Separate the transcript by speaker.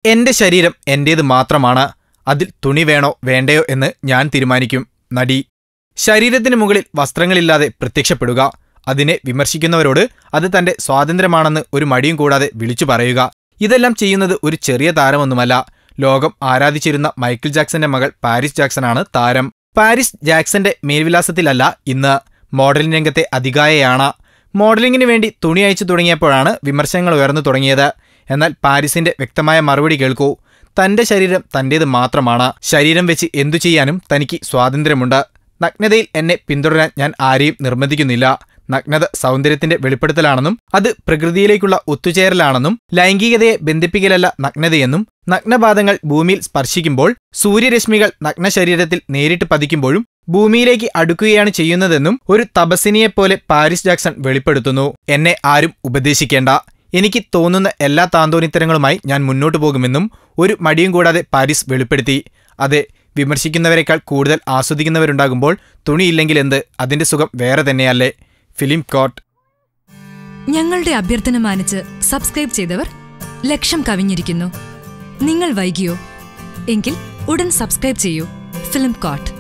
Speaker 1: എന്റെ ശരീരം എന്റേത് മാത്രമാണ്. അതിൽ തുണി വേണോ വേണ്ടയോ എന്ന് ഞാൻ തീരുമാനിക്കും. നടി. ശരീരത്തിന് മുകളിൽ വസ്ത്രങ്ങളില്ലാതെ പ്രത്യക്ഷപ്പെടുക. അതിനെ വിമർശിക്കുന്നവരോട് അത് തന്റെ സ്വാതന്ത്ര്യമാണെന്ന് ഒരു മടിയും കൂടാതെ വിളിച്ചു പറയുക. ഇതെല്ലാം ചെയ്യുന്നത് ഒരു ചെറിയ താരമൊന്നുമല്ല. ലോകം ആരാധിച്ചിരുന്ന മൈക്കിൾ ജാക്സന്റെ മകൾ പാരിസ് ജാക്സനാണ് താരം. പാരിസ് ജാക്സന്റെ മേൽവിലാസത്തിലല്ല ഇന്ന്. മോഡലിംഗ് രംഗത്തെ അതികായയാണ്. മോഡലിംഗിന് വേണ്ടി തുണി അയച്ചു തുടങ്ങിയപ്പോഴാണ് വിമർശനങ്ങൾ ഉയർന്നു തുടങ്ങിയത്. എന്നാൽ പാരിസിന്റെ വ്യക്തമായ മറുപടി കേൾക്കൂ. തന്റെ ശരീരം തന്റേത് മാത്രമാണ്. ശരീരം വെച്ച് എന്തു ചെയ്യാനും തനിക്ക് സ്വാതന്ത്ര്യമുണ്ട്. നഗ്നതയിൽ എന്നെ പിന്തുടരാൻ ഞാൻ ആരെയും നിർബന്ധിക്കുന്നില്ല. നഗ്നത സൗന്ദര്യത്തിന്റെ വെളിപ്പെടുത്തലാണെന്നും അത് പ്രകൃതിയിലേക്കുള്ള ഒത്തുചേരലാണെന്നും ലൈംഗികതയെ ബന്ധിപ്പിക്കലല്ല നഗ്നതയെന്നും നഗ്നപാദങ്ങൾ ഭൂമിയിൽ സ്പർശിക്കുമ്പോൾ സൂര്യരശ്മികൾ നഗ്ന ശരീരത്തിൽ നേരിട്ട് പതിക്കുമ്പോഴും ഭൂമിയിലേക്ക് അടുക്കുകയാണ് ചെയ്യുന്നതെന്നും ഒരു തപസ്വിനിയെപ്പോലെ പാരിസ് ജാക്സൺ വെളിപ്പെടുത്തുന്നു. എന്നെ ആരും ഉപദേശിക്കേണ്ട. എനിക്ക് തോന്നുന്ന എല്ലാ താന്തോന്നിത്തരങ്ങളുമായി ഞാൻ മുന്നോട്ടു പോകുമെന്നും ഒരു മടിയും കൂടാതെ പാരിസ് വെളിപ്പെടുത്തി. അതെ, വിമർശിക്കുന്നവരെക്കാൾ കൂടുതൽ ആസ്വദിക്കുന്നവരുണ്ടാകുമ്പോൾ തുണിയില്ലെങ്കിൽ എന്ത്, അതിന്റെ സുഖം വേറെ തന്നെയല്ലേ. ഫിലിം കോട്ട്.
Speaker 2: ഞങ്ങളുടെ അഭ്യർത്ഥന മാനിച്ച് സബ്സ്ക്രൈബ് ചെയ്തവർ 1,00,000 കവിഞ്ഞിരിക്കുന്നു. നിങ്ങൾ വൈകിയോ? എങ്കിൽ ഉടൻ സബ്സ്ക്രൈബ് ചെയ്യൂ. Film coat.